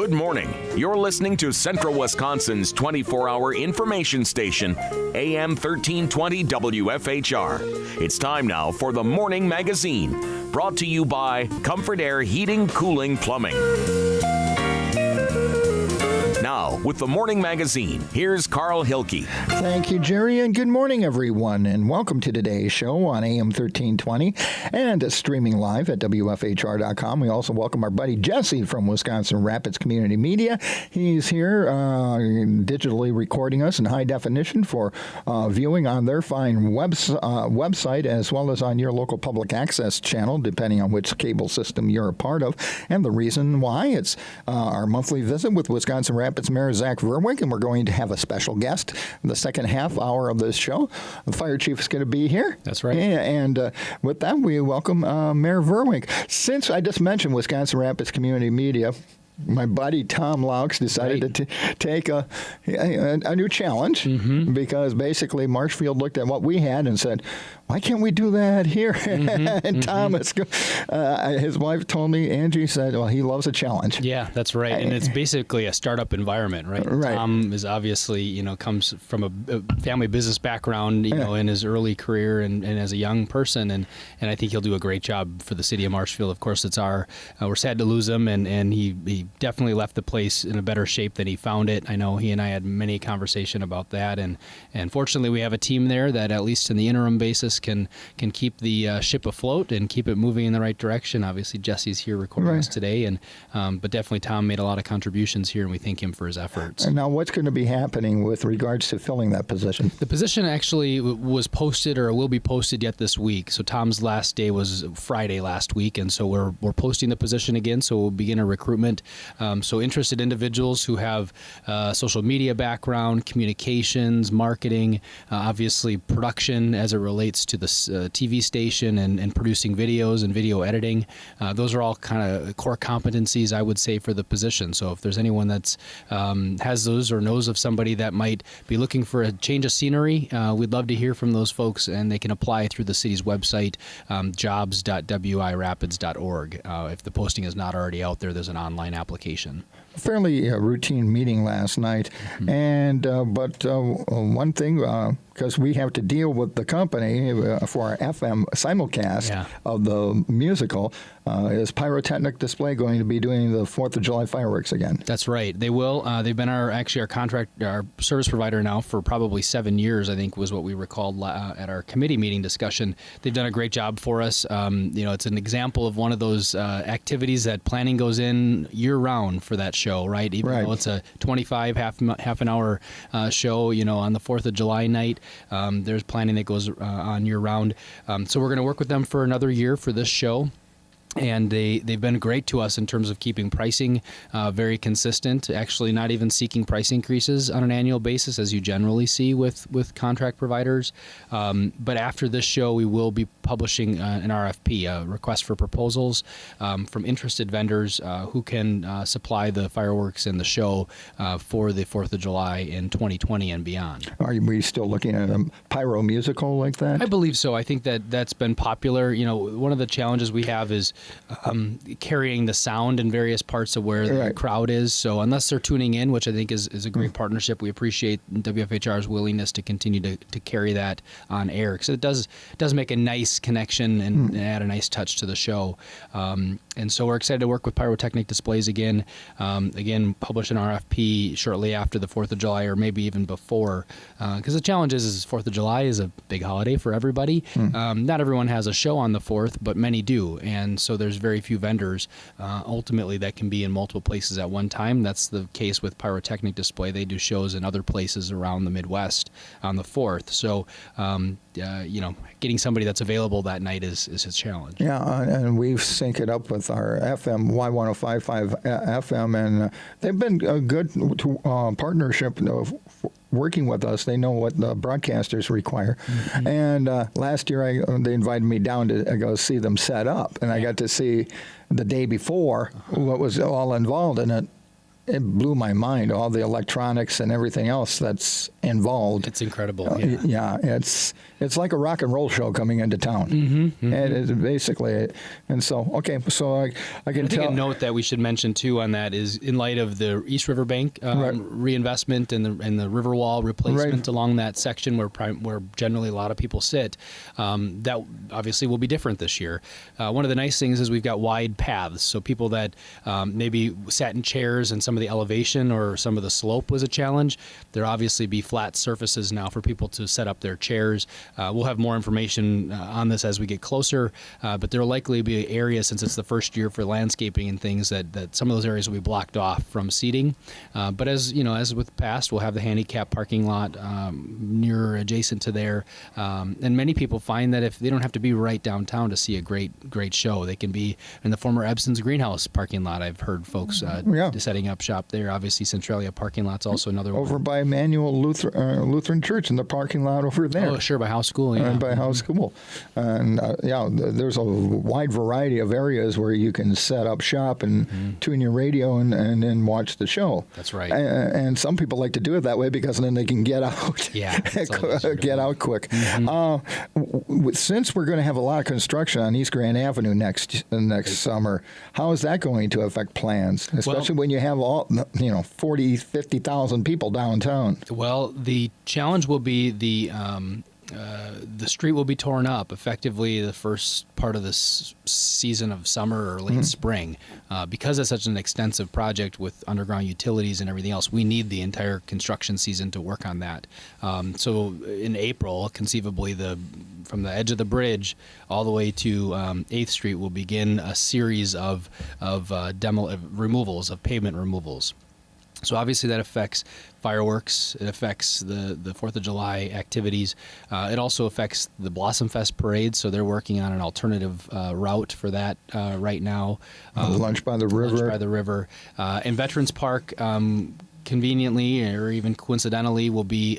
Good morning. You're listening to Central Wisconsin's 24-hour information station, AM 1320 WFHR. It's time now for the Morning Magazine, brought to you by Comfort Air Heating, Cooling, Plumbing. Now, with the Morning Magazine, here's Carl Hilke. Thank you, Jerry, and good morning, everyone, and welcome to today's show on AM 1320 and streaming live at WFHR.com. We also welcome our buddy Jesse from Wisconsin Rapids Community Media. He's here digitally recording us in high definition for viewing on their fine website as well as on your local public access channel, depending on which cable system you're a part of. And the reason why, it's our monthly visit with Wisconsin Rapids Mayor Zach Vruwink, and we're going to have a special guest in the second half hour of this show. The fire chief is going to be here. That's right. And with that, we welcome Mayor Vruwink. Since I just mentioned Wisconsin Rapids Community Media, my buddy Tom Laux decided to take a new challenge because basically Marshfield looked at what we had and said, why can't we do that here? And Thomas, his wife told me, Angie said, well, he loves a challenge. Yeah, that's right. And it's basically a startup environment, right? Tom is obviously, comes from a family business background, in his early career and as a young person. And I think he'll do a great job for the city of Marshfield. Of course, it's we're sad to lose him, and he definitely left the place in a better shape than he found it. I know he and I had many conversation about that. And fortunately, we have a team there that, at least in the interim basis, can keep the ship afloat and keep it moving in the right direction. Obviously, Jesse's here recording us today, but definitely Tom made a lot of contributions here, and we thank him for his efforts. And now, what's going to be happening with regards to filling that position? The position actually was posted, or will be posted yet this week. So Tom's last day was Friday last week, and so we're posting the position again. So we'll begin a recruitment. So interested individuals who have social media background, communications, marketing, obviously production as it relates to the TV station and producing videos and video editing. Those are all kind of core competencies, I would say, for the position. So if there's anyone that's has those or knows of somebody that might be looking for a change of scenery, we'd love to hear from those folks, and they can apply through the city's website, jobs.wirapids.org. If the posting is not already out there, there's an online application. Fairly routine meeting last night, and but one thing, because we have to deal with the company for our FM simulcast of the musical, is Pyrotechnic Display going to be doing the 4th of July fireworks again? That's right. They will. They've been our service provider now for probably 7 years, I think was what we recalled at our committee meeting discussion. They've done a great job for us. It's an example of one of those activities that planning goes in year-round for that show, right? Even though it's a 25 half an hour show, on the 4th of July night, there's planning that goes on year-round. So we're going to work with them for another year for this show. And they've been great to us in terms of keeping pricing very consistent, actually not even seeking price increases on an annual basis, as you generally see with contract providers. But after this show, we will be publishing an RFP, a request for proposals from interested vendors who can supply the fireworks and the show for the 4th of July in 2020 and beyond. Are we still looking at a pyro musical like that? I believe so. I think that's been popular. One of the challenges we have is carrying the sound in various parts of where the crowd is. So unless they're tuning in, which I think is a great partnership, we appreciate WFHR's willingness to continue to carry that on air, because it does make a nice connection and add a nice touch to the show. And so we're excited to work with Pyrotechnic Displays again. Publish an RFP shortly after the 4th of July, or maybe even before, because the challenge is 4th of July is a big holiday for everybody. Not everyone has a show on the 4th, but many do. And so there's very few vendors ultimately that can be in multiple places at one time. That's the case with Pyrotechnic Display. They do shows in other places around the Midwest on the 4th. So, getting somebody that's available that night is a challenge. Yeah, and we sync it up with our FM, Y1055 FM, and they've been a good partnership working with us. They know what the broadcasters require. And last year, they invited me down to go see them set up, and I got to see the day before what was all involved in it. it blew my mind, all the electronics and everything else that's involved. It's incredible. It's like a rock and roll show coming into town. And it's basically, and so, okay, so I can I think tell. a note that we should mention too on that is in light of the East River Bank reinvestment and the river wall replacement along that section where generally a lot of people sit, that obviously will be different this year. One of the nice things is we've got wide paths, so people that maybe sat in chairs and some of the elevation or some of the slope was a challenge, there'll obviously be flat surfaces now for people to set up their chairs. We'll have more information on this as we get closer, but there will likely be areas, since it's the first year for landscaping and things, that some of those areas will be blocked off from seating. But as with past, we'll have the handicap parking lot near adjacent to there. And many people find that if they don't have to be right downtown to see a great show, they can be in the former Ebson's Greenhouse parking lot. I've heard folks setting up shop there. Obviously, Centralia parking lot's also another one. Over by Emmanuel Lutheran Church in the parking lot over there. Oh, sure, by House School. Yeah. By House School. And there's a wide variety of areas where you can set up shop and tune your radio and then watch the show. That's right. And some people like to do it that way because then they can get out. Yeah. Get out quick. Since we're going to have a lot of construction on East Grand Avenue next summer, how is that going to affect plans, especially when you have all 40, 50,000 people downtown? Well, the challenge will be the street will be torn up effectively the first part of this season of summer or late spring. Because it's such an extensive project with underground utilities and everything else, we need the entire construction season to work on that. So in April, conceivably, from the edge of the bridge all the way to 8th Street will begin a series of removals, of pavement removals. So obviously that affects fireworks. It affects the 4th of July activities. It also affects the Blossom Fest parade. So they're working on an alternative route for that right now. Lunch by the river. And Veterans Park, conveniently or even coincidentally, will be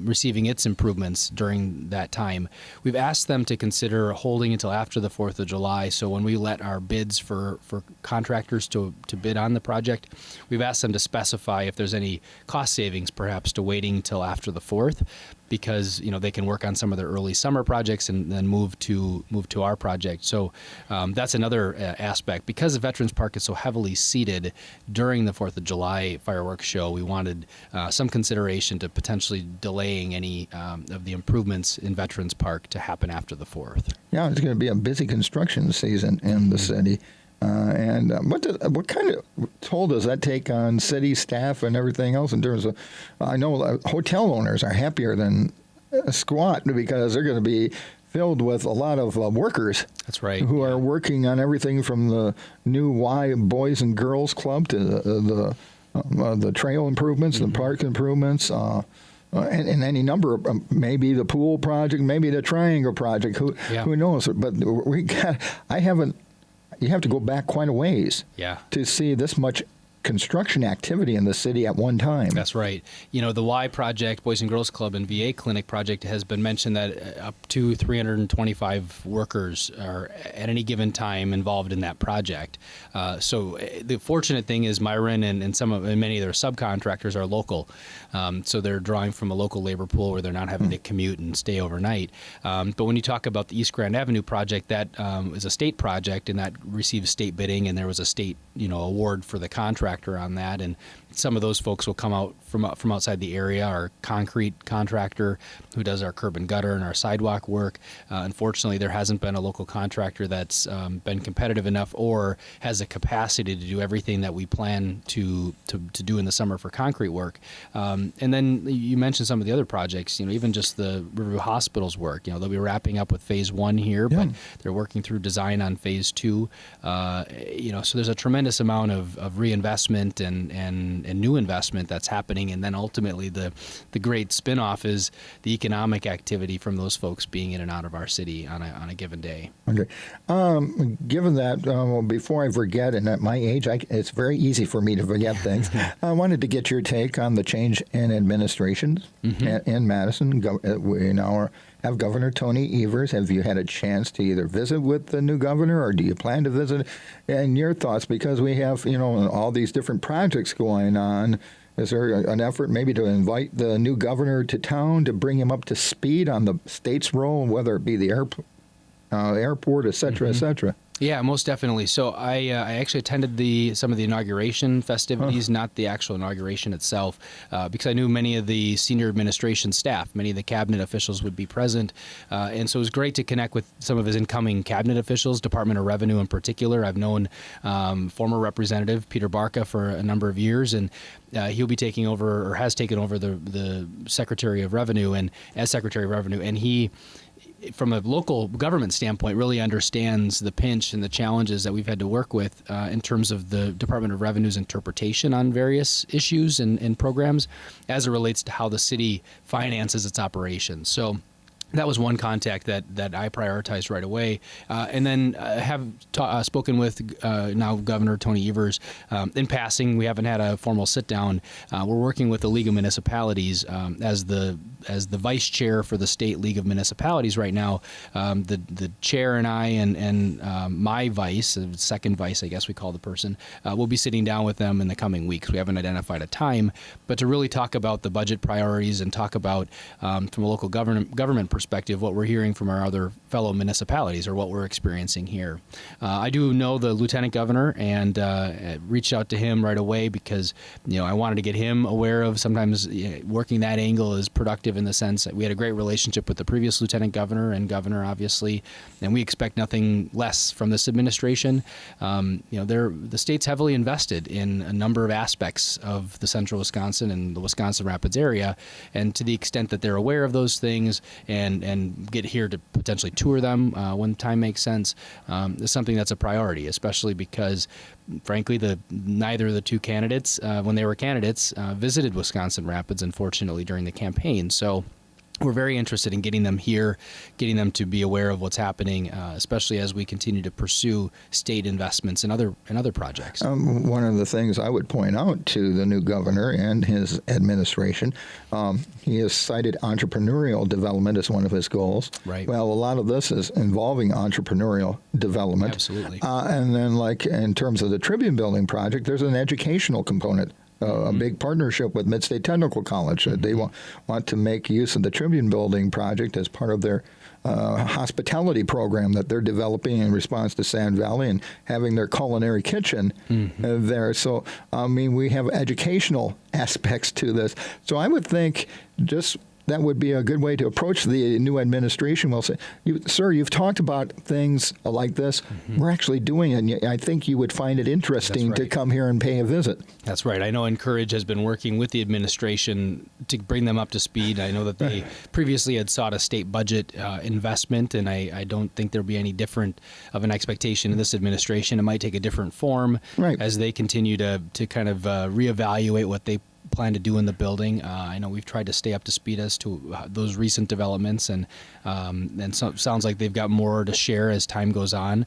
receiving its improvements during that time. We've asked them to consider holding until after the 4th of July. So when we let our bids for contractors to bid on the project, we've asked them to specify if there's any cost savings perhaps to waiting until after the 4th, because they can work on some of their early summer projects and then move to our project. So that's another aspect. Because the Veterans Park is so heavily seated during the 4th of July fireworks show, we wanted some consideration to potentially delaying any of the improvements in Veterans Park to happen after the 4th. Yeah, it's going to be a busy construction season in the city. And what kind of toll does that take on city staff and everything else in terms of, I know hotel owners are happier than a squat because they're going to be filled with a lot of workers. That's right. Who are working on everything from the new Y Boys and Girls Club to the trail improvements, the park improvements, and any number of, maybe the pool project, maybe the Triangle project, who knows? But you have to go back quite a ways to see this much construction activity in the city at one time. That's right. The Y project, Boys and Girls Club and VA Clinic project, has been mentioned that up to 325 workers are at any given time involved in that project. So the fortunate thing is Myron and many of their subcontractors are local. So they're drawing from a local labor pool where they're not having to commute and stay overnight. But when you talk about the East Grand Avenue project, that is a state project and that receives state bidding, and there was a state award for the contractor on that, and some of those folks will come out from outside the area. Our concrete contractor who does our curb and gutter and our sidewalk work. Unfortunately, there hasn't been a local contractor that's been competitive enough or has the capacity to do everything that we plan to do in the summer for concrete work. And then you mentioned some of the other projects. Even just the Riverview Hospital's work. They'll be wrapping up with phase 1 here, but they're working through design on phase 2. So there's a tremendous amount of reinvestment and new investment that's happening, and then ultimately the great spin-off is the economic activity from those folks being in and out of our city on a given day. Okay. Given that, before I forget, and at my age, it's very easy for me to forget things, I wanted to get your take on the change in administration in Madison, have Governor Tony Evers. Have you had a chance to either visit with the new governor, or do you plan to visit? And your thoughts, because we have, all these different projects going on. Is there an effort maybe to invite the new governor to town to bring him up to speed on the state's role, whether it be the airport, et cetera, et cetera? Yeah, most definitely. So I actually attended some of the inauguration festivities, not the actual inauguration itself, because I knew many of the senior administration staff, many of the cabinet officials would be present. And so it was great to connect with some of his incoming cabinet officials, Department of Revenue in particular. I've known former Representative Peter Barca for a number of years, and he'll be taking over, or has taken over, the Secretary of Revenue, and as Secretary of Revenue, and he, from a local government standpoint, really understands the pinch and the challenges that we've had to work with in terms of the Department of Revenue's interpretation on various issues and programs as it relates to how the city finances its operations. So that was one contact that I prioritized right away. And then have spoken with now Governor Tony Evers in passing. We haven't had a formal sit down. We're working with the League of Municipalities as the vice chair for the State League of Municipalities right now. The chair and I and my vice, second vice, I guess we call the person, we'll be sitting down with them in the coming weeks. We haven't identified a time, but to really talk about the budget priorities and talk about, from a local government perspective, what we're hearing from our other fellow municipalities or what we're experiencing here. I do know the lieutenant governor and reached out to him right away because I wanted to get him aware of sometimes working that angle is productive in the sense that we had a great relationship with the previous lieutenant governor and governor, obviously, and we expect nothing less from this administration. The state's heavily invested in a number of aspects of the central Wisconsin and the Wisconsin Rapids area, and to the extent that they're aware of those things and get here to potentially tour them when time makes sense, is something that's a priority, especially because, frankly, neither of the two candidates, when they were candidates, visited Wisconsin Rapids, unfortunately, during the campaign. So we're very interested in getting them here, getting them to be aware of what's happening, especially as we continue to pursue state investments in other projects. One of the things I would point out to the new governor and his administration, he has cited entrepreneurial development as one of his goals. Right. Well, a lot of this is involving entrepreneurial development. Absolutely. And then, like in terms of the Tribune Building project, there's an educational component. A big partnership with Mid-State Technical College. They want to make use of the Tribune Building project as part of their hospitality program that they're developing in response to Sand Valley and having their culinary kitchen there. So, we have educational aspects to this. So I would think that would be a good way to approach the new administration. We'll say, sir, you've talked about things like this. We're actually doing it, and I think you would find it interesting to come here and pay a visit. That's right. I know Encourage has been working with the administration to bring them up to speed. I know that they previously had sought a state budget investment, and I don't think there'll be any different of an expectation in this administration. It might take a different form as they continue to kind of reevaluate what they plan to do in the building. I know we've tried to stay up to speed as to those recent developments, and sounds like they've got more to share as time goes on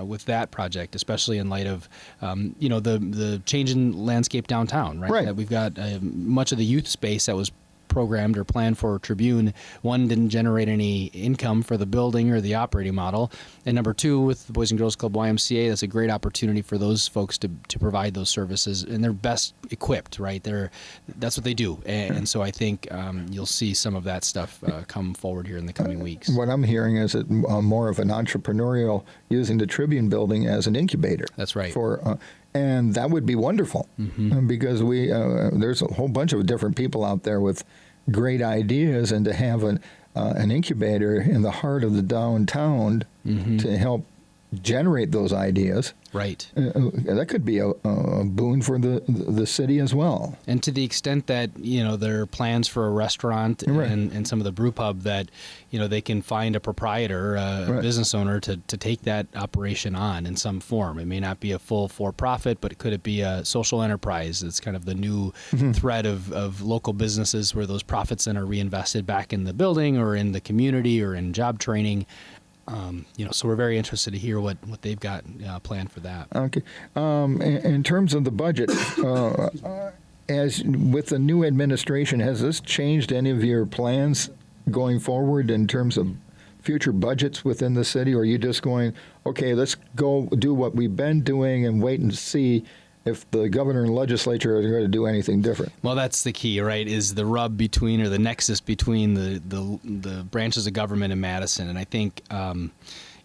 with that project, especially in light of the change in landscape downtown. Right. We've got much of the youth space that was programmed or planned for Tribune. One, didn't generate any income for the building or the operating model, and number two, with the Boys and Girls Club YMCA, that's a great opportunity for those folks to provide those services, and they're best equipped, right? That's what they do, and so I think you'll see some of that stuff come forward here in the coming weeks. What I'm hearing is that more of an entrepreneurial, using the Tribune Building as an incubator. That's right. And that would be wonderful because there's a whole bunch of different people out there with great ideas, and to have an incubator in the heart of the downtown to help generate those ideas. Right. That could be a boon for the city as well. And to the extent that, there are plans for a restaurant and some of the brew pub that, they can find a proprietor, a business owner to take that operation on in some form. It may not be a full for-profit, but could it be a social enterprise? It's kind of the new thread of local businesses where those profits then are reinvested back in the building or in the community or in job training. So we're very interested to hear what they've got planned for that. Okay. In terms of the budget, as with the new administration, has this changed any of your plans going forward in terms of future budgets within the city, or are you just going, okay, let's go do what we've been doing and wait and see if the governor and legislature are going to do anything different? Well, that's the key, right? Is the rub between, or the nexus between the branches of government in Madison, and I think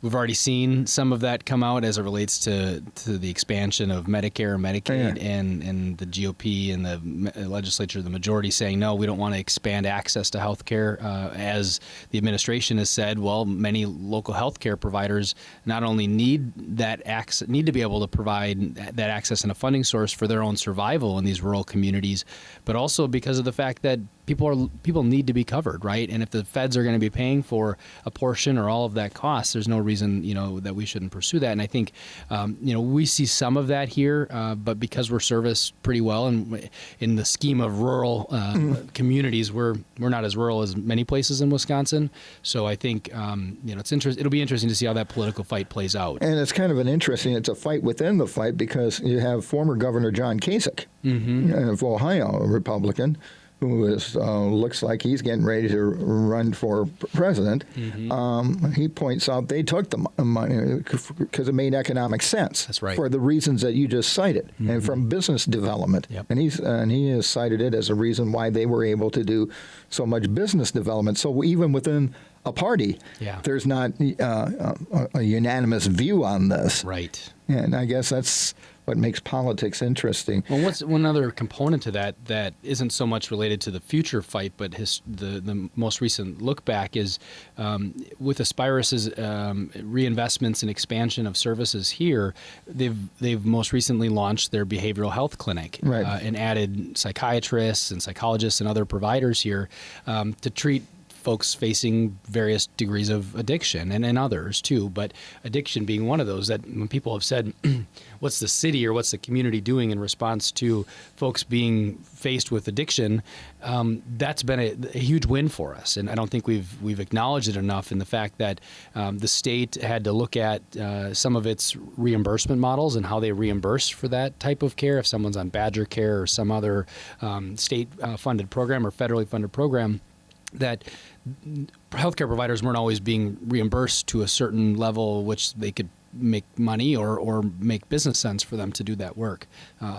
we've already seen some of that come out as it relates to the expansion of Medicare and Medicaid, and the GOP and the legislature, the majority saying, no, we don't want to expand access to health care. As the administration has said, well, many local health care providers not only need to be able to provide that access and a funding source for their own survival in these rural communities, but also because of the fact that people need to be covered, right? And if the feds are going to be paying for a portion or all of that cost, there's no reason, that we shouldn't pursue that. And I think, we see some of that here, but because we're serviced pretty well, and in the scheme of rural communities, we're not as rural as many places in Wisconsin. So I think, it'll be interesting to see how that political fight plays out. And it's kind of it's a fight within the fight, because you have former Governor John Kasich of Ohio, a Republican, who looks like he's getting ready to run for president. He points out they took the money because it made economic sense. That's right. For the reasons that you just cited, and from business development. Yep. And he has cited it as a reason why they were able to do so much business development. So even within a party, there's not a unanimous view on this. Right. And I guess that's what makes politics interesting. Well, what's one other component to that isn't so much related to the future fight, but the most recent look back is with Aspirus's reinvestments and expansion of services here. They've most recently launched their behavioral health clinic, right, and added psychiatrists and psychologists and other providers here to treat folks facing various degrees of addiction, and others too, but addiction being one of those. That when people have said, what's the city or what's the community doing in response to folks being faced with addiction, that's been a huge win for us. And I don't think we've acknowledged it enough, in the fact that the state had to look at some of its reimbursement models and how they reimburse for that type of care. If someone's on Badger Care or some other state funded program or federally funded program, that healthcare providers weren't always being reimbursed to a certain level which they could make money or make business sense for them to do that work.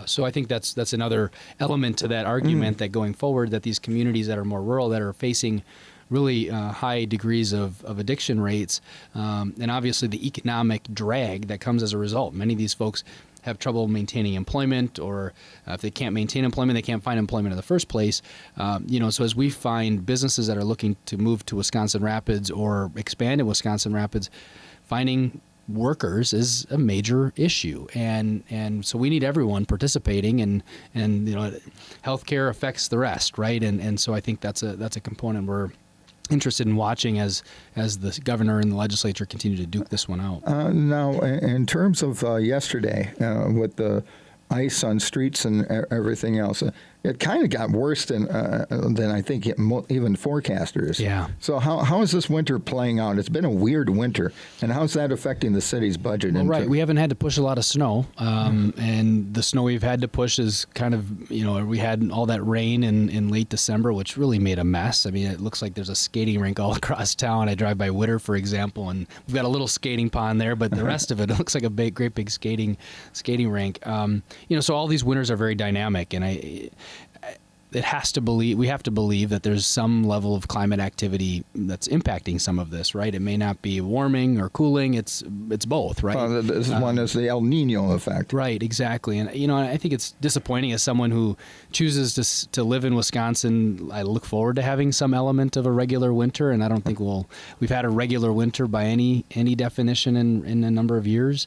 So I think that's another element to that argument, that going forward, that these communities that are more rural, that are facing really high degrees of addiction rates, and obviously the economic drag that comes as a result. Many of these folks have trouble maintaining employment, or if they can't maintain employment, they can't find employment in the first place. So as we find businesses that are looking to move to Wisconsin Rapids or expand in Wisconsin Rapids, finding workers is a major issue, and so we need everyone participating, and healthcare affects the rest, right? And so I think that's a component we're interested in watching as the governor and the legislature continue to duke this one out. Now, in terms of yesterday, with the ice on streets and everything else, it kind of got worse than I think even forecasters. Yeah. So how is this winter playing out? It's been a weird winter, and how's that affecting the city's budget? Well, right. We haven't had to push a lot of snow, and the snow we've had to push is kind of, we had all that rain in late December, which really made a mess. I mean, it looks like there's a skating rink all across town. I drive by Witter, for example, and we've got a little skating pond there, but the rest of it looks like a great big skating rink. So all these winters are very dynamic, and we have to believe that there's some level of climate activity that's impacting some of this, right? It may not be warming or cooling. It's both, right? This one is the El Nino effect. Right, exactly. And, I think it's disappointing as someone who chooses to live in Wisconsin. I look forward to having some element of a regular winter, and I don't think we've had a regular winter by any definition in a number of years.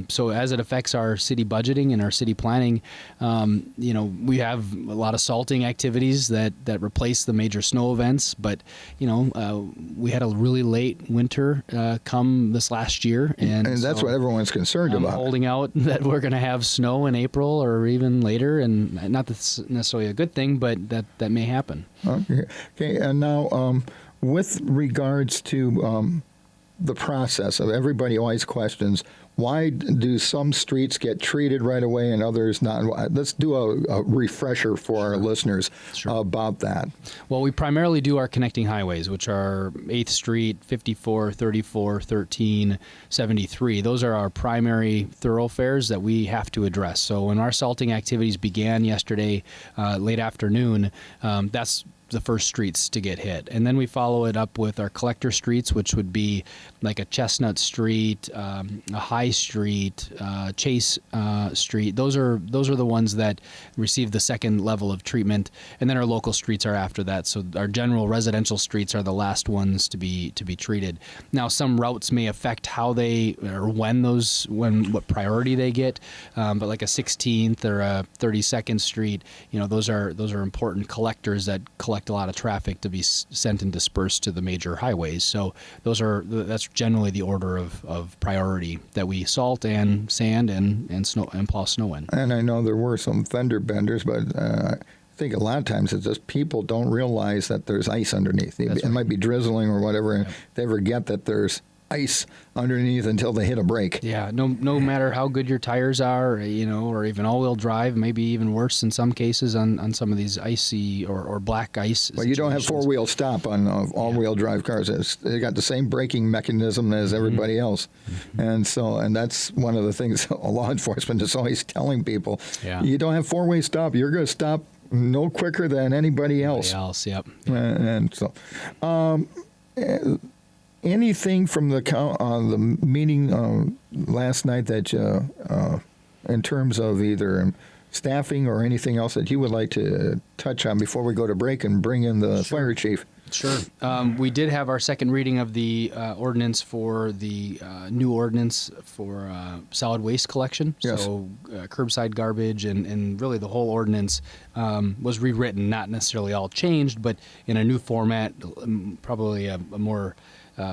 So as it affects our city budgeting and our city planning, we have a lot of salting activities that replace the major snow events, but we had a really late winter come this last year, and that's so what everyone's concerned about. Holding out that we're going to have snow in April or even later, and not that's necessarily a good thing, but that may happen. Okay, and now with regards to the process of everybody always questions, why do some streets get treated right away and others not? Let's do a refresher for our listeners about that. Well, we primarily do our connecting highways, which are 8th Street, 54, 34, 13, 73. Those are our primary thoroughfares that we have to address. So when our salting activities began yesterday, late afternoon, that's the first streets to get hit. And then we follow it up with our collector streets, which would be like a Chestnut Street, a High Street, Chase Street. Those are the ones that receive the second level of treatment. And then our local streets are after that. So our general residential streets are the last ones to be treated. Now, some routes may affect how they or what priority they get. But like a 16th or a 32nd Street, those are important collectors that collect a lot of traffic to be sent and dispersed to the major highways. So that's generally the order of priority that we salt and sand and snow and plow snow in. And I know there were some fender benders, but I think a lot of times it's just people don't realize that there's ice underneath. It might be drizzling or whatever, and they forget that there's ice underneath until they hit a brake. Yeah, no matter how good your tires are, or even all-wheel drive, maybe even worse in some cases on some of these icy or black ice. Well, you don't have four-wheel stop on all-wheel drive cars. They got the same braking mechanism as everybody else, and that's one of the things law enforcement is always telling people. Yeah. You don't have four-way stop. You're going to stop no quicker than anybody else. Yep. And so. Anything from the meeting last night that in terms of either staffing or anything else that you would like to touch on before we go to break and bring in the fire chief? Sure. We did have our second reading of the ordinance for the new ordinance for solid waste collection. Yes. So curbside garbage and really the whole ordinance was rewritten, not necessarily all changed, but in a new format, probably a more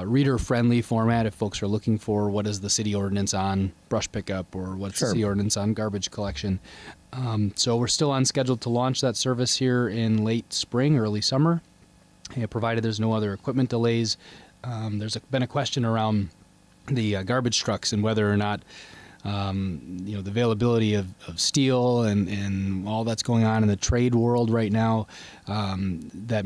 reader-friendly format if folks are looking for what is the city ordinance on brush pickup or what's the city ordinance on garbage collection. So we're still on schedule to launch that service here in late spring, early summer, provided there's no other equipment delays. There's been a question around the garbage trucks and whether or not the availability of steel and all that's going on in the trade world right now that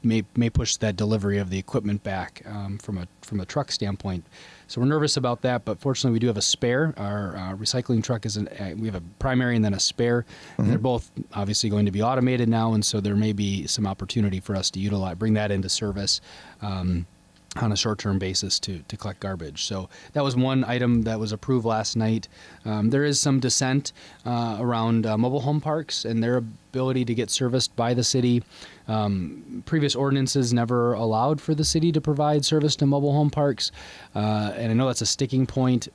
may push that delivery of the equipment back from a truck standpoint. So we're nervous about that, but fortunately we do have a spare. Our recycling truck we have a primary and then a spare. And they're both obviously going to be automated now, and so there may be some opportunity for us to bring that into service on a short-term basis to collect garbage. So that was one item that was approved last night. There is some dissent around mobile home parks and their ability to get serviced by the city. Previous ordinances never allowed for the city to provide service to mobile home parks. And I know that's a sticking point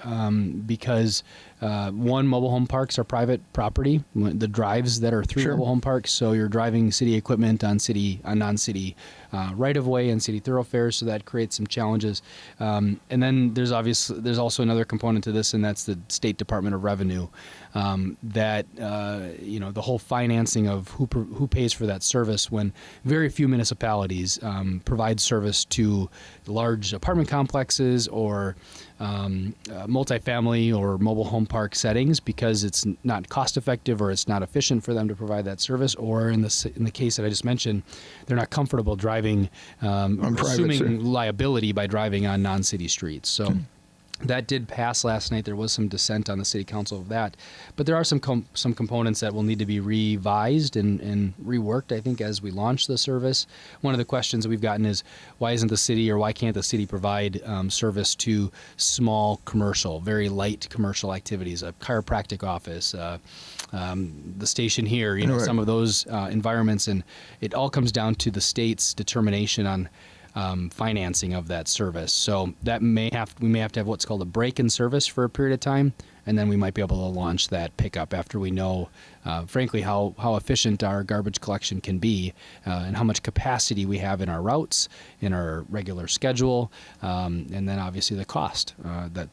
because mobile home parks are private property, the drives that are through mobile home parks. So you're driving city equipment on non-city right-of-way and city thoroughfares, so that creates some challenges. And then there's also another component to this, and that's the State Department of Revenue. The whole financing of who pays for that service when very few municipalities provide service to large apartment complexes or multifamily or mobile home park settings because it's not cost effective or it's not efficient for them to provide that service, or in the case that I just mentioned, they're not comfortable driving, assuming liability by driving on non-city streets. So. That did pass last night. There was some dissent on the city council of that, but there are some components that will need to be revised and reworked, I think, as we launch the service. One of the questions that we've gotten is why can't the city provide service to small commercial, very light commercial activities, a chiropractic office, the station here, some of those environments, and it all comes down to the state's determination on financing of that service. So that we may have to have what's called a break in service for a period of time, and then we might be able to launch that pickup after we know, frankly, how efficient our garbage collection can be and how much capacity we have in our routes, in our regular schedule, and then obviously the cost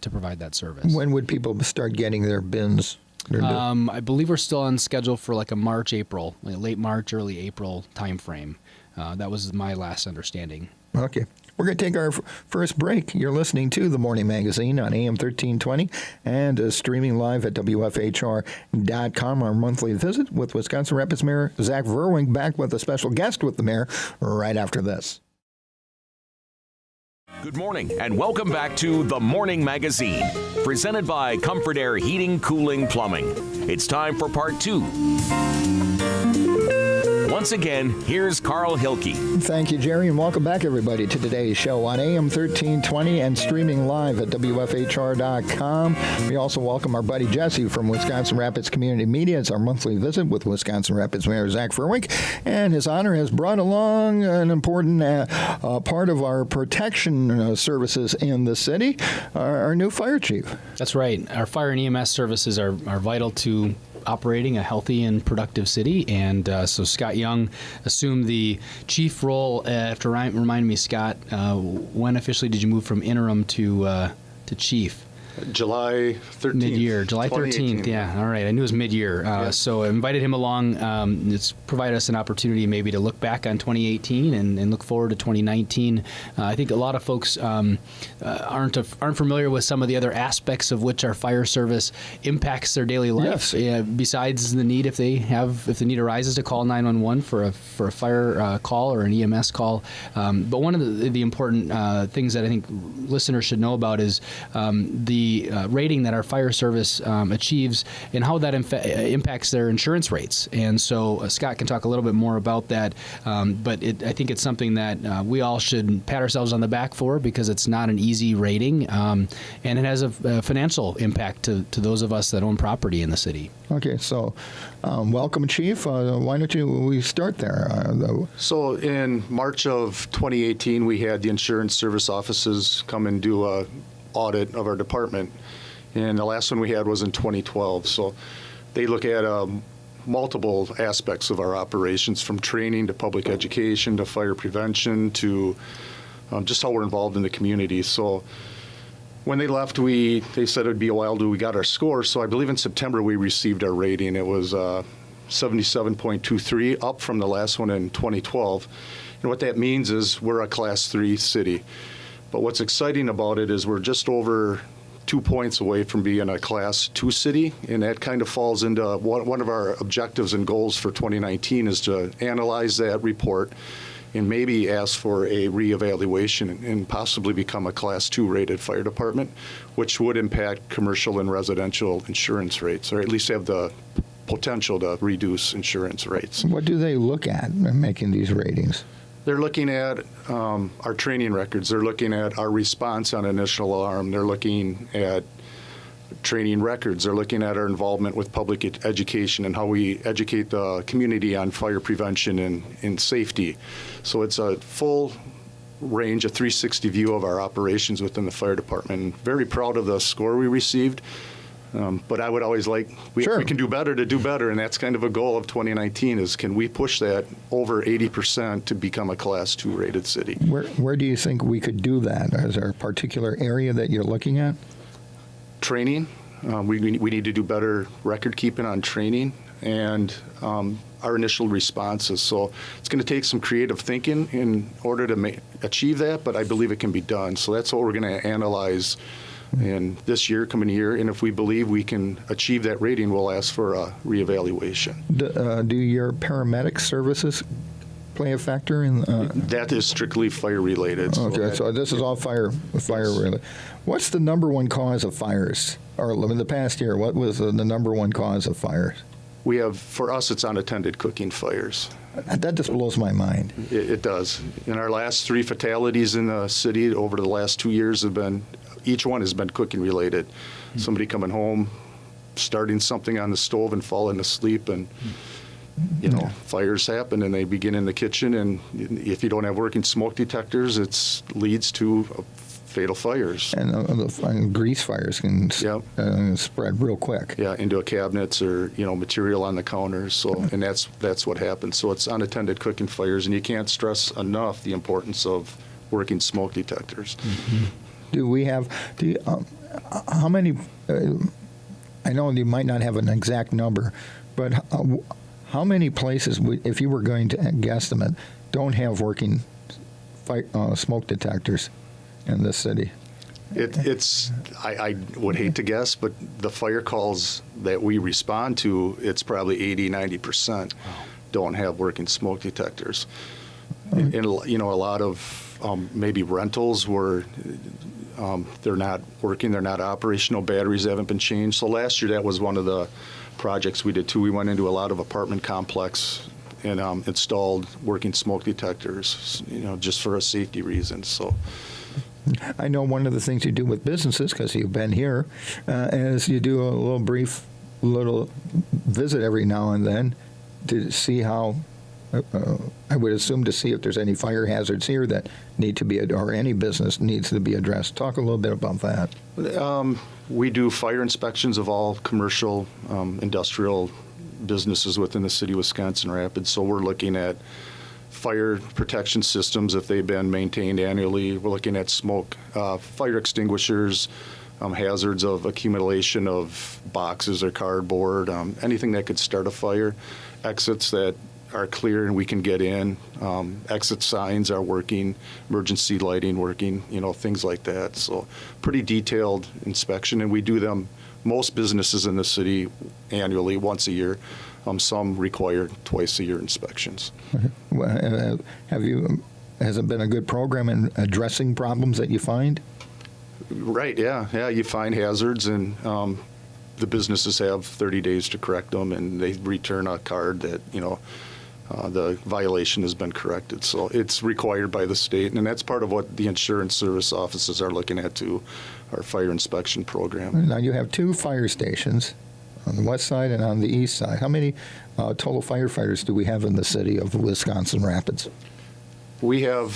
to provide that service. When would people start getting their bins? I believe we're still on schedule for like a March-April, late March, early April timeframe. That was my last understanding. Okay. We're going to take our first break. You're listening to The Morning Magazine on AM 1320 and streaming live at WFHR.com. Our monthly visit with Wisconsin Rapids Mayor Zach Vruwink, back with a special guest with the mayor right after this. Good morning and welcome back to The Morning Magazine, presented by Comfort Air Heating, Cooling, Plumbing. It's time for part 2. Once again, here's Carl Hilke. Thank you, Jerry, and welcome back, everybody, to today's show on AM 1320 and streaming live at WFHR.com. We also welcome our buddy Jesse from Wisconsin Rapids Community Media. It's our monthly visit with Wisconsin Rapids Mayor Zach Vruwink, and his honor has brought along an important part of our protection services in the city, our new fire chief. That's right. Our fire and EMS services are vital to operating a healthy and productive city, and so Scott Young assumed the chief role. Remind me, Scott, when officially did you move from interim to chief? July 13th. Mid-year, July 13th. Yeah, all right. I knew it was mid-year. So I invited him along. It's provided us an opportunity maybe to look back on 2018 and look forward to 2019. I think a lot of folks aren't familiar with some of the other aspects of which our fire service impacts their daily life. Yes. Besides the need, if the need arises, to call 911 for a fire call or an EMS call. But one of the important things that I think listeners should know about is the rating that our fire service achieves and how that impacts their insurance rates. And so Scott can talk a little bit more about that, but I think it's something that we all should pat ourselves on the back for, because it's not an easy rating, and it has a financial impact to those of us that own property in the city. Okay, so welcome, Chief. Why don't we start there? So in March of 2018, we had the insurance service offices come and do a audit of our department, and the last one we had was in 2012. So they look at multiple aspects of our operations, from training to public education to fire prevention to just how we're involved in the community. So when they left, they said it'd be a while till we got our score. So I believe in September we received our rating. It was 77.23, up from the last one in 2012. And what that means is we're a Class 3 city. But what's exciting about it is we're just over 2 points away from being a Class 2 city, and that kind of falls into one of our objectives and goals for 2019 is to analyze that report and maybe ask for a reevaluation and possibly become a Class 2 rated fire department, which would impact commercial and residential insurance rates, or at least have the potential to reduce insurance rates. What do they look at in making these ratings? They're looking at our training records. They're looking at our response on initial alarm. They're looking at training records. They're looking at our involvement with public education and how we educate the community on fire prevention and safety. So it's a full range, a 360 view of our operations within the fire department. Very proud of the score we received. But I would always we can do better to do better, and that's kind of a goal of 2019 is can we push that over 80% to become a Class 2 rated city. Where do you think we could do that? Is there a particular area that you're looking at? Training. We need to do better record keeping on training and our initial responses. So it's going to take some creative thinking in order to achieve that, but I believe it can be done. So that's what we're going to analyze in this coming year, and if we believe we can achieve that rating, we'll ask for a reevaluation. Do your paramedic services play a factor in? That is strictly fire related. Okay, so this is all fire related. What's the number one cause of fires? Or in the past year, what was the number one cause of fires? For us, it's unattended cooking fires. That just blows my mind. It does. In our last 3 fatalities in the city over the last 2 years each one has been cooking related. Somebody coming home, starting something on the stove and falling asleep, and fires happen and they begin in the kitchen, and if you don't have working smoke detectors, it leads to fatal fires. And grease fires can spread real quick. Yeah, into cabinets or material on the counters. So and that's what happens. So it's unattended cooking fires, and you can't stress enough the importance of working smoke detectors. Mm-hmm. How many, I know you might not have an exact number, but how many places, if you were going to guesstimate, don't have working smoke detectors in this city? I would hate to guess, but the fire calls that we respond to, it's probably 80-90% don't have working smoke detectors. And you know, a lot of maybe rentals where they're not working, they're not operational, batteries haven't been changed. So last year that was one of the projects we did too. We went into a lot of apartment complex and installed working smoke detectors, you know, just for a safety reason. So. I know one of the things you do with businesses, because you've been here, is you do a little visit every now and then to see how, I would assume to see if there's any fire hazards here that need to be, or any business needs to be addressed. Talk a little bit about that. We do fire inspections of all commercial, industrial businesses within the city of Wisconsin Rapids. So we're looking at fire protection systems, if they've been maintained annually. We're looking at smoke, fire extinguishers, hazards of accumulation of boxes or cardboard, anything that could start a fire, exits that are clear and we can get in, exit signs are working, emergency lighting working, you know, things like that. So pretty detailed inspection, and we do them, most businesses in the city, annually, once a year. Some require twice a year inspections. Well, has it been a good program in addressing problems that you find? Right, yeah. You find hazards, and the businesses have 30 days to correct them, and they return a card that, you know, the violation has been corrected. So it's required by the state, and that's part of what the insurance service offices are looking at too, our fire inspection program. Now you have 2 fire stations on the west side and on the east side. How many total firefighters do we have in the city of Wisconsin Rapids? We have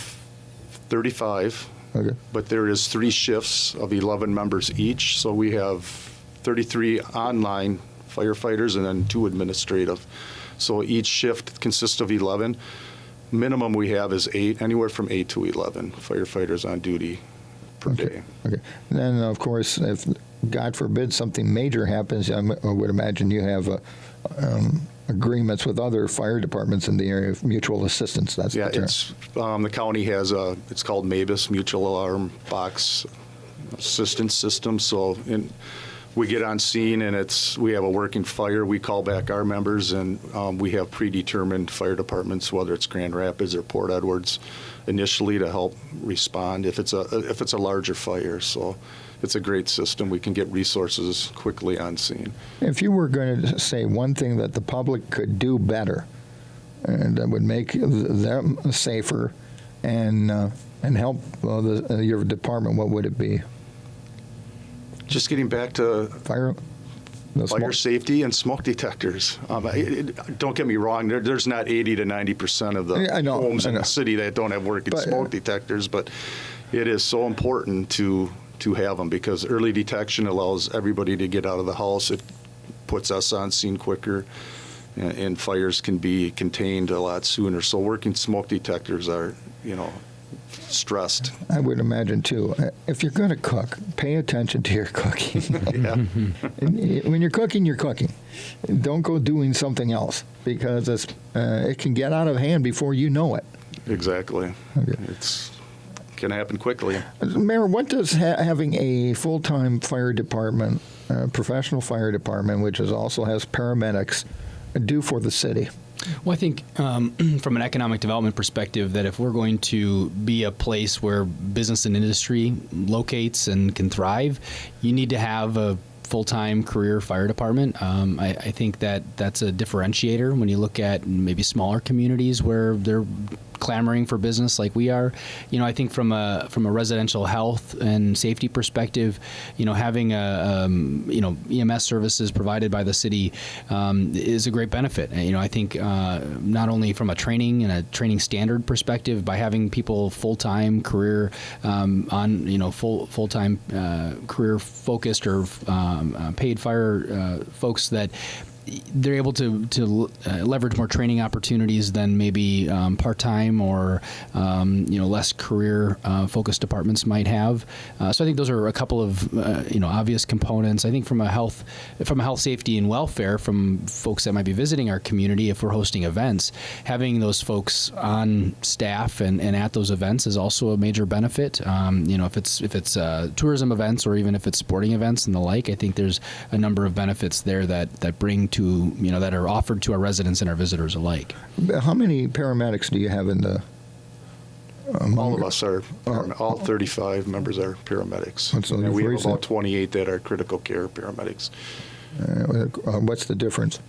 35, okay, but there is 3 shifts of 11 members each. So we have 33 online firefighters and then 2 administrative. So each shift consists of 11. Minimum we have is 8, anywhere from 8 to 11 firefighters on duty per day. Okay. And then, of course, if God forbid something major happens, I would imagine you have agreements with other fire departments in the area of mutual assistance. That's yeah. The term. It's the county has it's called MABUS, Mutual Alarm Box Assistance System. So we get on scene and we have a working fire. We call back our members, and we have predetermined fire departments, whether it's Grand Rapids or Port Edwards, initially to help respond if it's a larger fire. So it's a great system. We can get resources quickly on scene. If you were going to say one thing that the public could do better, and that would make them safer and help your department, what would it be? Just getting back to fire safety and smoke detectors. Don't get me wrong. There's not 80 to 90% of the homes in the city that don't have working smoke detectors, but it is so important to have them, because early detection allows everybody to get out of the house. It puts us on scene quicker, and fires can be contained a lot sooner. So working smoke detectors are, stressed. I would imagine too. If you're going to cook, pay attention to your cooking. Yeah. When you're cooking. Don't go doing something else, because it can get out of hand before you know it. Exactly. Okay. It's can happen quickly. Mayor, what does having a full-time fire department, professional fire department, which also has paramedics, do for the city? Well, I think from an economic development perspective, that if we're going to be a place where business and industry locates and can thrive, you need to have a full-time career fire department. I think that's a differentiator when you look at maybe smaller communities where they're clamoring for business like we are. I think from a residential health and safety perspective, having EMS services provided by the city is a great benefit. I think not only from a training and a training standard perspective, by having people full-time career on full-time career focused or paid fire folks that they're able to leverage more training opportunities than maybe part-time or less career focused departments might have. So I think those are a couple of obvious components. I think from a health safety and welfare, from folks that might be visiting our community, if we're hosting events, having those folks on staff and at those events is also a major benefit. If it's tourism events or even if it's sporting events and the like, I think there's a number of benefits there that bring to that are offered to our residents and our visitors alike. How many paramedics do you have in the? All of us are, all 35 members are paramedics. And we have about 28 that are critical care paramedics. What's the difference?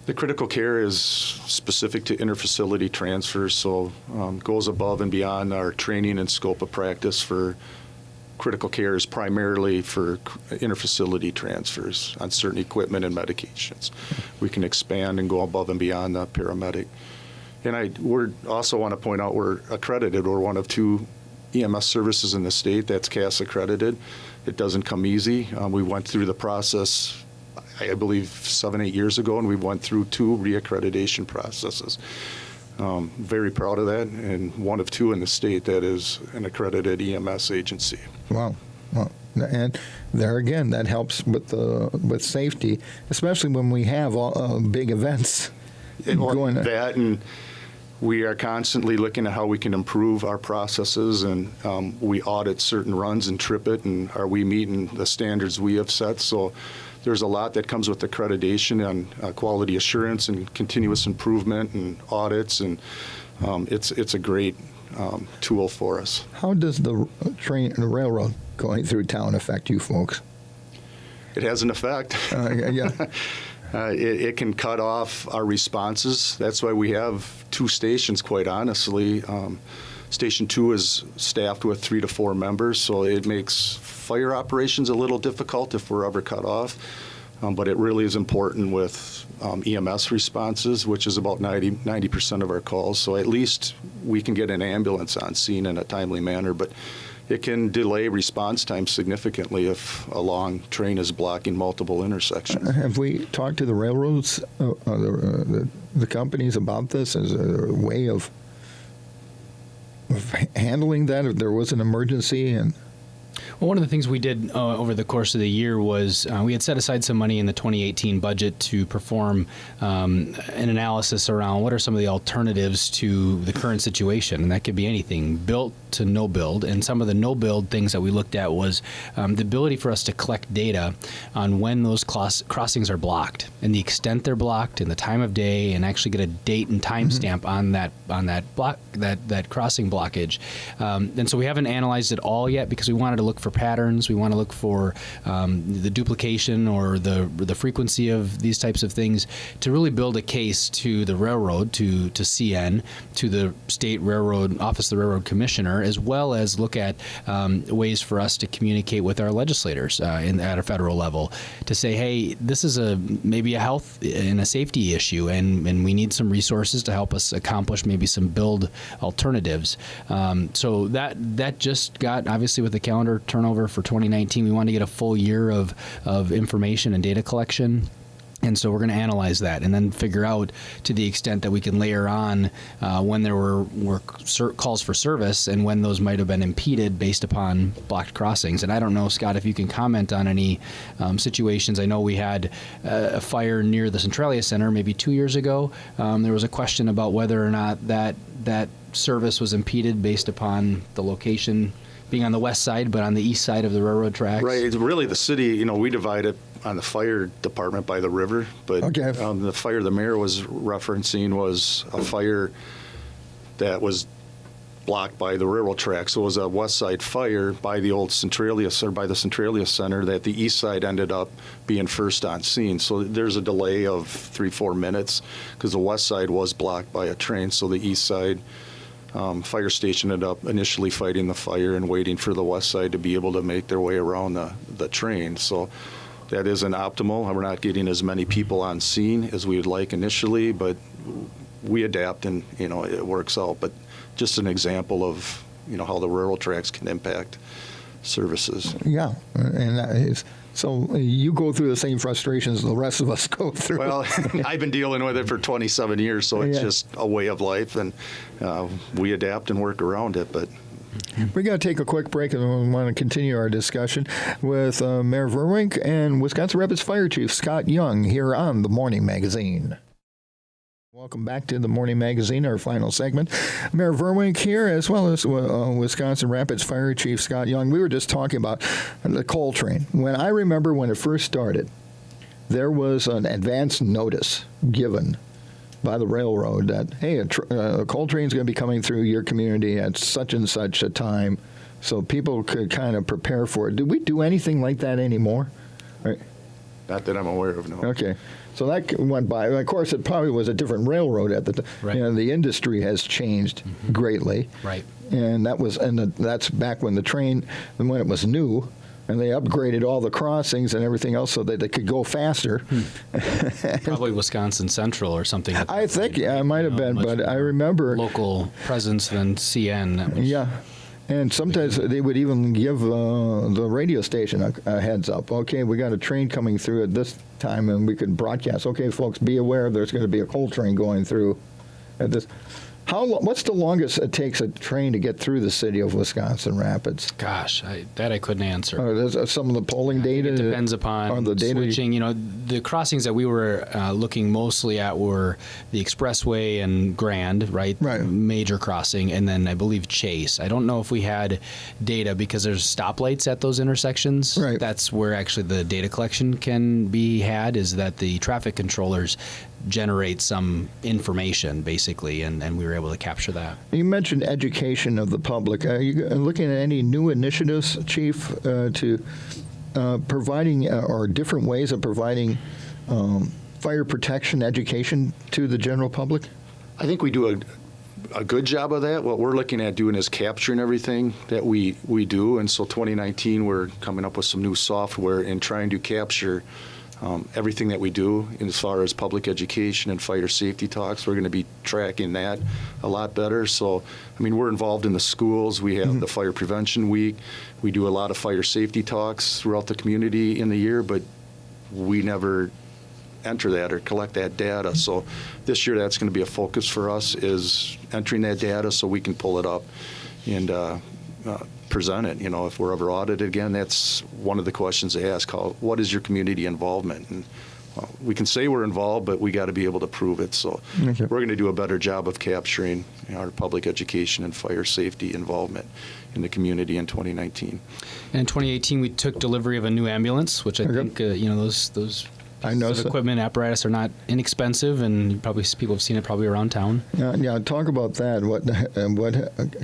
The critical care is specific to interfacility transfers, so goes above and beyond our training and scope of practice. For critical care is primarily for interfacility transfers on certain equipment and medications. We can expand and go above and beyond the paramedic. And we also want to point out we're accredited. We're one of 2 EMS services in the state that's CAS accredited. It doesn't come easy. We went through the process, I believe, 7-8 years ago, and we went through 2 reaccreditation processes. Very proud of that, and one of 2 in the state that is an accredited EMS agency. Wow. And there again, that helps with safety, especially when we have big events going. That, and we are constantly looking at how we can improve our processes, and we audit certain runs and trip it, and are we meeting the standards we have set? So there's a lot that comes with accreditation on quality assurance and continuous improvement and audits, and it's a great tool for us. How does the railroad going through town affect you folks? It has an effect. Yeah. It can cut off our responses. That's why we have 2 stations, quite honestly. Station 2 is staffed with 3 to 4 members, so it makes fire operations a little difficult if we're ever cut off. But it really is important with EMS responses, which is about 90% of our calls. So at least we can get an ambulance on scene in a timely manner. But it can delay response time significantly if a long train is blocking multiple intersections. Have we talked to the railroads, the companies about this as a way of handling that if there was an emergency? Well, one of the things we did over the course of the year was we had set aside some money in the 2018 budget to perform an analysis around what are some of the alternatives to the current situation. And that could be anything, built to no build. And some of the no build things that we looked at was the ability for us to collect data on when those crossings are blocked and the extent they're blocked and the time of day, and actually get a date and time stamp on that crossing blockage. And so we haven't analyzed it all yet because we wanted to look for patterns. We want to look for the duplication or the frequency of these types of things to really build a case to the railroad, to CN, to the state railroad office, the railroad commissioner, as well as look at ways for us to communicate with our legislators at a federal level to say, hey, this is maybe a health and a safety issue, and we need some resources to help us accomplish maybe some build alternatives. So that just got, obviously, with the calendar turnover for 2019, we wanted to get a full year of information and data collection. And so we're going to analyze that and then figure out, to the extent that we can layer on when there were calls for service and when those might have been impeded based upon blocked crossings. And I don't know, Scott, if you can comment on any situations. I know we had a fire near the Centralia Center maybe 2 years ago. There was a question about whether or not that service was impeded based upon the location being on the west side, but on the east side of the railroad tracks. Right. It's really the city, we divide it on the fire department by the river, but okay. The fire the mayor was referencing was a fire that was blocked by the railroad tracks. So it was a west side fire by the old Centralia, or by the Centralia Center, that the east side ended up being first on scene. So there's a delay of 3-4 minutes because the west side was blocked by a train. So the east side fire station ended up initially fighting the fire and waiting for the west side to be able to make their way around the train. So that isn't optimal. We're not getting as many people on scene as we would like initially, but we adapt and, it works out. But just an example of, how the railroad tracks can impact services. Yeah, and that is, so you go through the same frustrations the rest of us go through. Well, I've been dealing with it for 27 years, so it's Yeah. just a way of life, and we adapt and work around it. But We're going to take a quick break, and we want to continue our discussion with Mayor Vruwink and Wisconsin Rapids Fire Chief Scott Young here on the Morning Magazine. Welcome back to the Morning Magazine, our final segment. Mayor Vruwink here, as well as Wisconsin Rapids Fire Chief Scott Young. We were just talking about the coal train. When I remember when it first started, there was an advance notice given by the railroad that, hey, a coal train's going to be coming through your community at such and such a time, so people could kind of prepare for it. Do we do anything like that anymore? not that I'm aware of, no. Okay. So that went by. Of course, it probably was a different railroad at the time. Right. You know, the industry has changed greatly. Right. And that's back when the train, when it was new, and they upgraded all the crossings and everything else so that they could go faster. Probably Wisconsin Central or something. I think, yeah, it might have been, but I remember. Local presence than CN. That was, Yeah. And sometimes they would even give the radio station a heads up. Okay, we got a train coming through at this time, and we could broadcast. Okay, folks, be aware there's going to be a coal train going through at this. What's the longest it takes a train to get through the city of Wisconsin Rapids? Gosh, that I couldn't answer. There's some of the polling data. It depends upon the data. switching. You know, the crossings that we were looking mostly at were the Expressway and Grand, right? Right. Major crossing, and then I believe Chase. I don't know if we had data because there's stoplights at those intersections. Right. That's where actually the data collection can be had, is that the traffic controllers generate some information, basically, and we were able to capture that. You mentioned education of the public. Are you looking at any new initiatives, Chief, to providing or different ways of providing fire protection education to the general public? I think we do a good job of that. What we're looking at doing is capturing everything that we do. And so 2019, we're coming up with some new software and trying to capture everything that we do as far as public education and fire safety talks. We're going to be tracking that a lot better. So, I mean, we're involved in the schools. We have the Fire Prevention Week. We do a lot of fire safety talks throughout the community in the year, but we never enter that or collect that data. So this year that's going to be a focus for us, is entering that data so we can pull it up and present it. You know, if we're ever audited again, that's one of the questions they ask. What is your community involvement? And we can say we're involved, but we got to be able to prove it. So Okay. we're going to do a better job of capturing our public education and fire safety involvement in the community in 2019. And in 2018, we took delivery of a new ambulance, which I Okay. think, those I pieces noticed of that. equipment, apparatus are not inexpensive, and probably people have seen it probably around town. Yeah, talk about that. What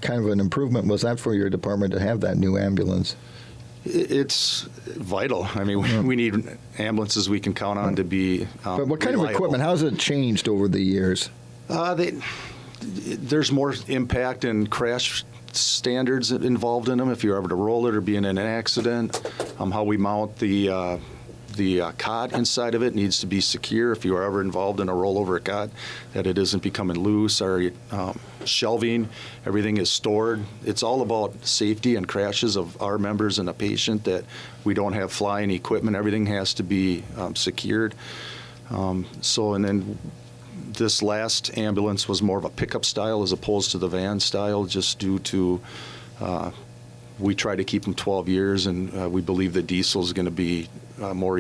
kind of an improvement was that for your department to have that new ambulance? It's vital. I mean, we need ambulances we can count on to be But what kind of reliable. equipment? How's it changed over the years? There's more impact and crash standards involved in them if you're ever to roll it or be in an accident. How we mount the cot inside of it needs to be secure if you are ever involved in a rollover cot, that it isn't becoming loose. Our shelving, everything is stored. It's all about safety and crashes of our members and a patient, that we don't have flying equipment. Everything has to be secured. And then this last ambulance was more of a pickup style as opposed to the van style, just due to we try to keep them 12 years, and we believe the diesel is going to be more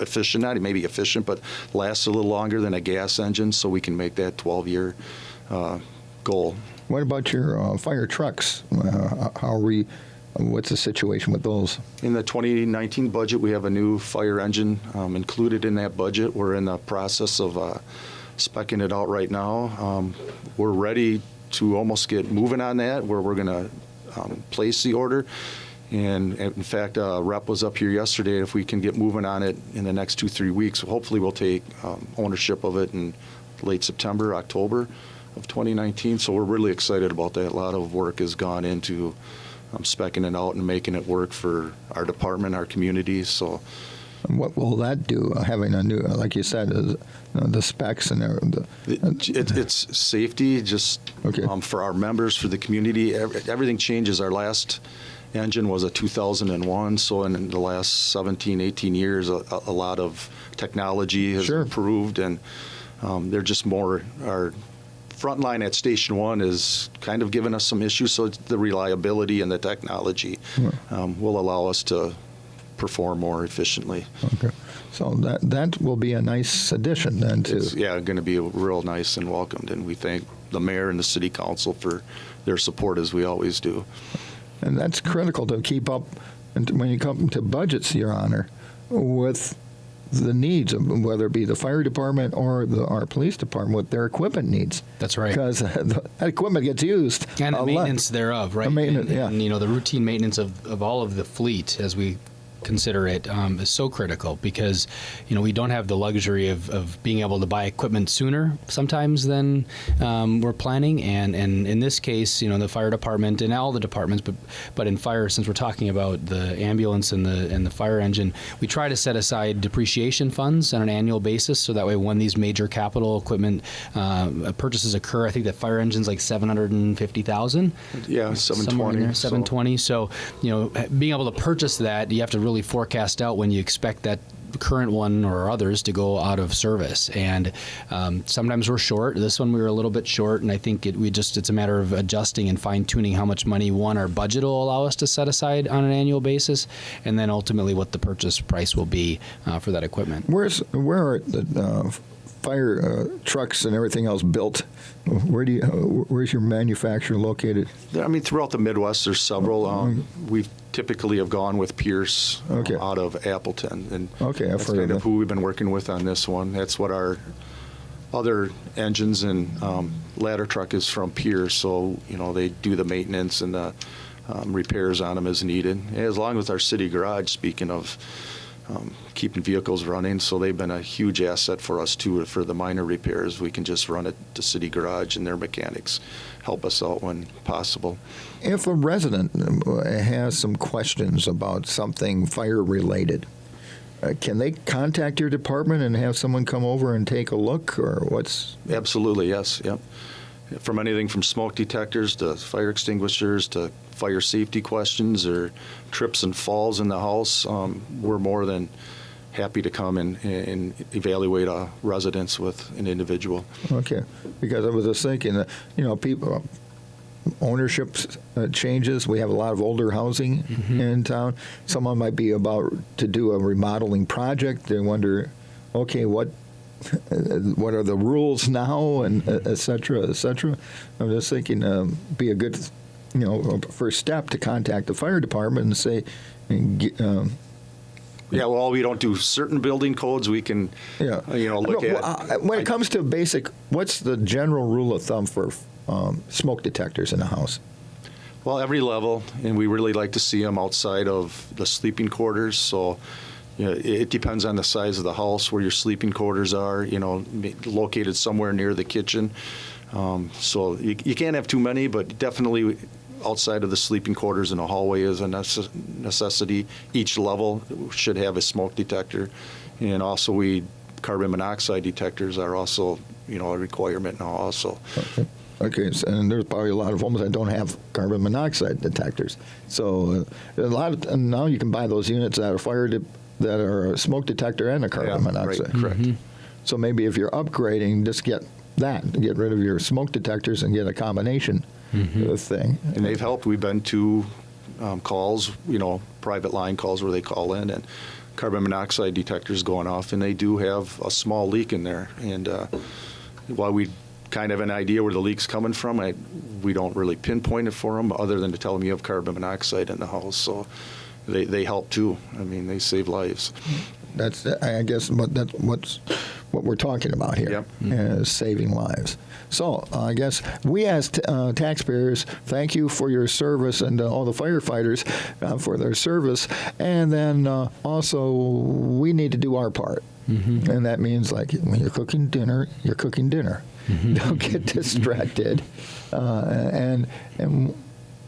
efficient, not maybe efficient, but lasts a little longer than a gas engine, so we can make that 12-year goal. What about your fire trucks? What's the situation with those? In the 2019 budget, we have a new fire engine included in that budget. We're in the process of speccing it out right now. We're ready to almost get moving on that, where we're going to place the order. And in fact, Rep was up here yesterday. If we can get moving on it in the next 2-3 weeks, hopefully we'll take ownership of it in late September, October of 2019. So we're really excited about that. A lot of work has gone into speccing it out and making it work for our department, our community. So What will that do? Having a new, like you said, the specs and it's safety, just Okay. for our members, for the community. Everything changes. Our last engine was a 2001, so in the last 17, 18 years, a lot of technology has improved, and they're just more, our frontline at Station 1 is kind of giving us some issues, so it's the reliability and the technology will allow us to perform more efficiently. Okay. So that will be a nice addition then to... It's, going to be real nice and welcomed, and we thank the mayor and the city council for their support, as we always do. And that's critical to keep up, and when you come to budgets, Your Honor, with the needs of whether it be the fire department or our police department, with their equipment needs. That's right. Because that equipment gets used. And the maintenance thereof, right? The maintenance, and, you know, the routine maintenance of all of the fleet, as we consider it, is so critical, because, you know, we don't have the luxury of being able to buy equipment sooner sometimes than we're planning, and in this case, you know, the fire department and all the departments, but in fire, since we're talking about the ambulance and the fire engine, we try to set aside depreciation funds on an annual basis, so that way when these major capital equipment purchases occur, I think that fire engine's like $750,000. Yeah, 720. 720. So, you know, being able to purchase that, you have to really forecast out when you expect that current one or others to go out of service, and sometimes we're short. This one we were a little bit short, and I think it's a matter of adjusting and fine-tuning how much money our budget will allow us to set aside on an annual basis, and then ultimately what the purchase price will be for that equipment. Where are the fire trucks and everything else built? Where's your manufacturer located? I mean, throughout the Midwest, there's several. We typically have gone with Pierce out of Appleton, and that's kind of who we've been working with on this one. That's what our other engines and ladder truck is from Pierce, so, you know, they do the maintenance and the repairs on them as needed. As long as our city garage, speaking of keeping vehicles running, so they've been a huge asset for us too. For the minor repairs, we can just run it to city garage, and their mechanics help us out when possible. If a resident has some questions about something fire related, can they contact your department and have someone come over and take a look, or what's? Absolutely, yes. Yep. From anything from smoke detectors to fire extinguishers to fire safety questions or trips and falls in the house, we're more than happy to come and evaluate a residence with an individual. Okay, because I was just thinking that, you know, people, ownership changes. We have a lot of older housing in town. Someone might be about to do a remodeling project. They wonder, okay, what are the rules now, and et cetera, et cetera. I'm just thinking be a good, you know, first step to contact the fire department and say, well, we don't do certain building codes. We can, look at. When it comes to basic, what's the general rule of thumb for smoke detectors in a house? Well, every level, and we really like to see them outside of the sleeping quarters. So, you know, it depends on the size of the house where your sleeping quarters are. You know, located somewhere near the kitchen. So you can't have too many, but definitely outside of the sleeping quarters in a hallway is a necessity. Each level should have a smoke detector, and also carbon monoxide detectors are also, you know, a requirement now also. Okay, and there's probably a lot of homes that don't have carbon monoxide detectors. So and now you can buy those units that are that are a smoke detector and a carbon monoxide. Right, correct. So maybe if you're upgrading, just get rid of your smoke detectors and get a combination thing. And they've helped. We've been to calls, you know, private line calls where they call in and carbon monoxide detectors going off, and they do have a small leak in there. And while we kind of have an idea where the leak's coming from, we don't really pinpoint it for them other than to tell them you have carbon monoxide in the house. So they help too. I mean, they save lives. That's, I guess, that's what we're talking about here, is saving lives. So I guess we as taxpayers, thank you for your service, and all the firefighters for their service. And then also we need to do our part. And that means, like, when you're cooking dinner, you're cooking dinner. Don't get distracted. And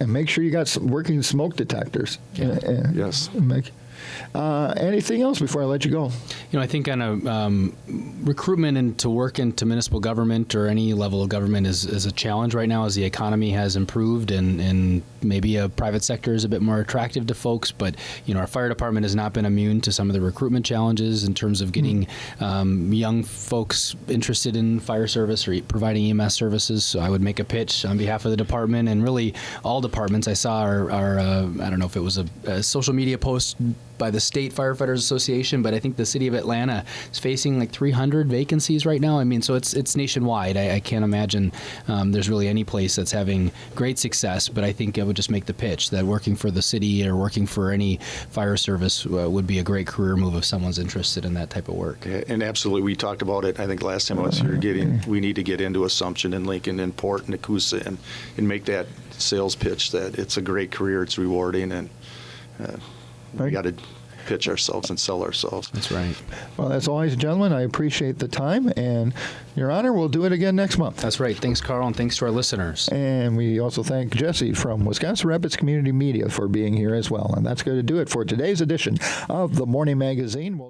make sure you got some working smoke detectors. Yes. Anything else before I let you go? I think on a recruitment and to work into municipal government or any level of government is a challenge right now as the economy has improved and maybe a private sector is a bit more attractive to folks. But, our fire department has not been immune to some of the recruitment challenges in terms of getting young folks interested in fire service or providing EMS services. So I would make a pitch on behalf of the department and really all departments. I saw our I don't know if it was a social media post by the State Firefighters Association, but I think the city of Atlanta is facing like 300 vacancies right now. I mean, so it's nationwide. I can't imagine there's really any place that's having great success, but I think I would just make the pitch that working for the city or working for any fire service would be a great career move if someone's interested in that type of work. And absolutely, we talked about it, I think last time I was here, we need to get into Assumption and Lincoln and Port and Nakusa and make that sales pitch that it's a great career, it's rewarding, and we got to pitch ourselves and sell ourselves. That's right. Well, as always, gentlemen, I appreciate the time, and Your Honor, we'll do it again next month. That's right. Thanks, Carl, and thanks to our listeners. And we also thank Jesse from Wisconsin Rapids Community Media for being here as well. And that's going to do it for today's edition of the Morning Magazine.